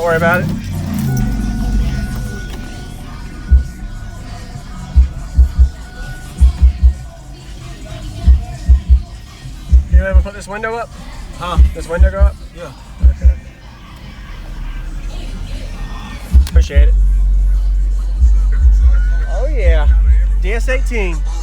worry about it. You able to put this window up? Huh? This window go up? Yeah. Okay. Appreciate it. Oh yeah, DS18.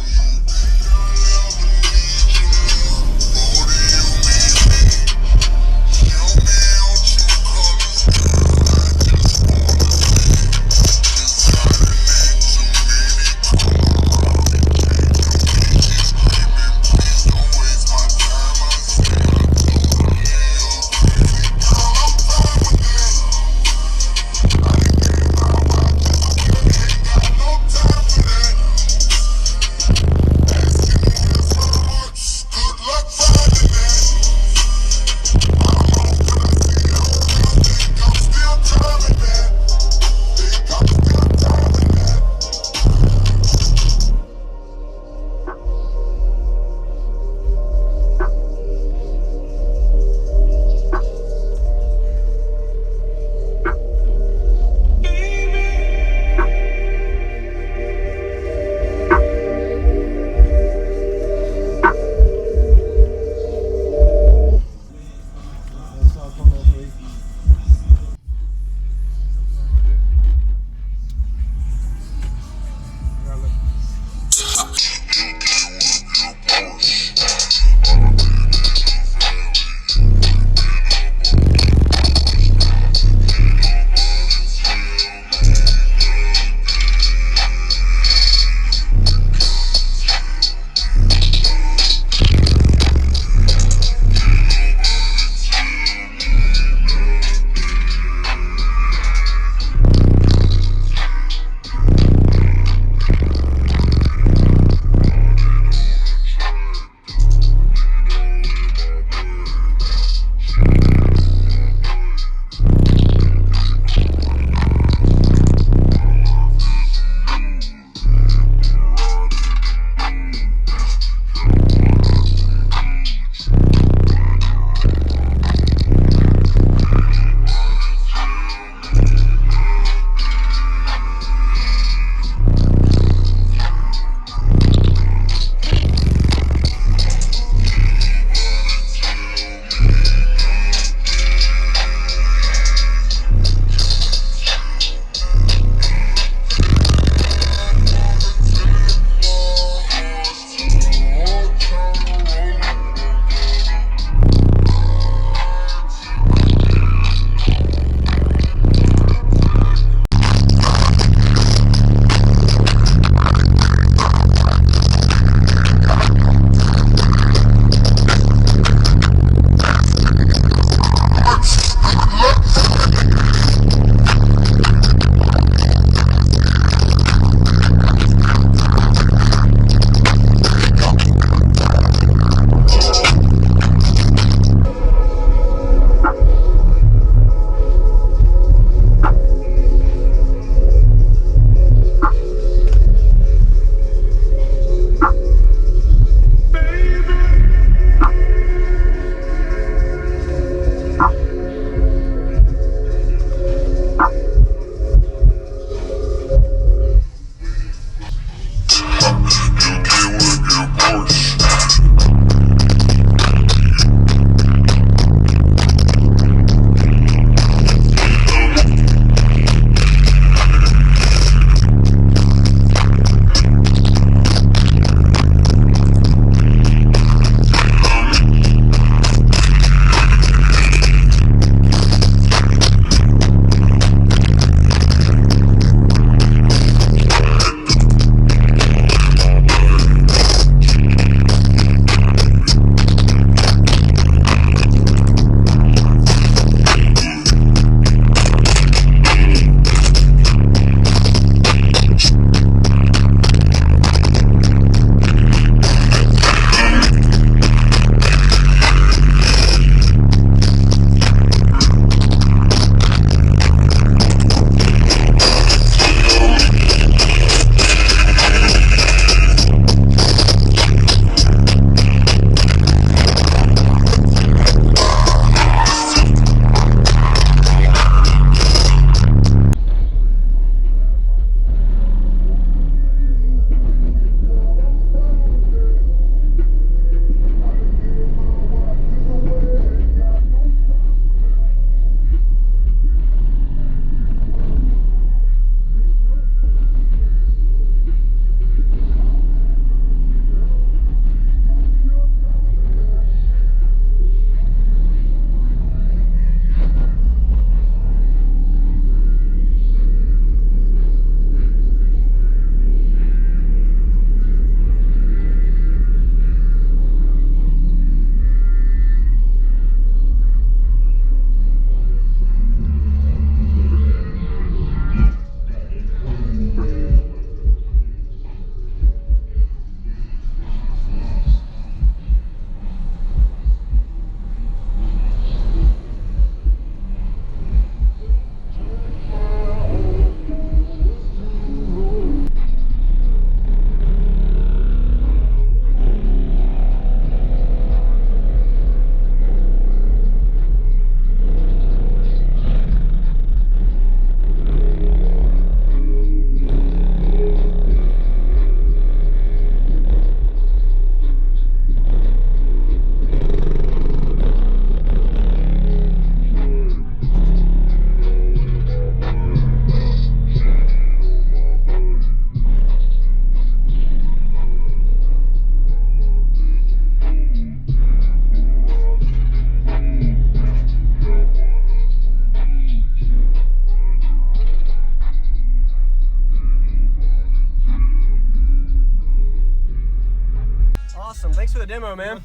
for the demo, man.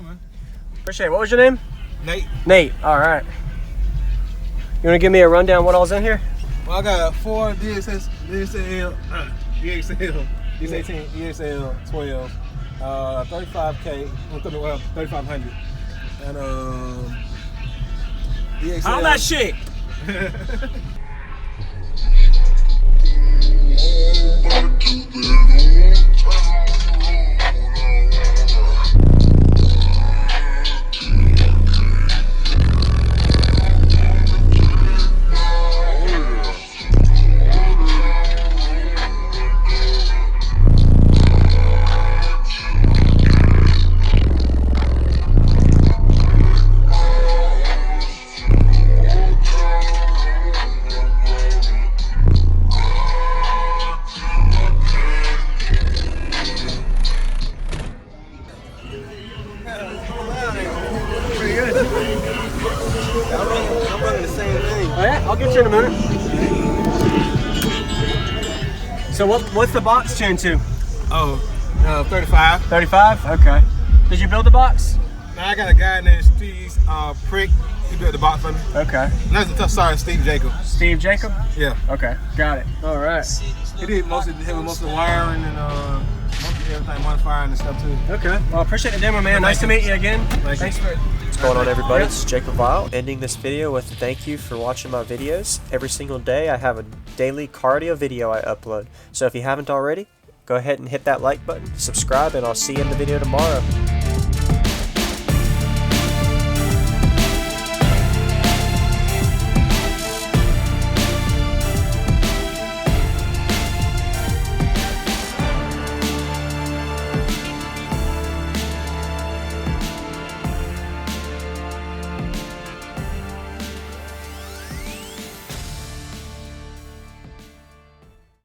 Appreciate it. What was your name? Nate. Nate. All right. You want to give me a rundown of what all's in here? Well, I got 4 DS18 EXL-12, 35K, 3500, and EXL. All that shit. I'm running the same thing. Oh yeah, I'll get you in a minute. So what's the box tuned to? Oh, 35. 35? Okay. Did you build the box? Now I got a guy named Steve Prick. He built the box for me. Okay. Sorry, Steve Jacob. Steve Jacob? Yeah. Okay, got it. All right. He did most of the wiring and everything, modifying and stuff too. Okay. Well, appreciate the demo, man. Nice to meet you again. Thanks for it. What's going on, everybody? It's JacobViral, ending this video with a thank you for watching my videos. Every single day I have a daily cardio video I upload. So if you haven't already, go ahead and hit that like button, subscribe, and I'll see you in the video tomorrow.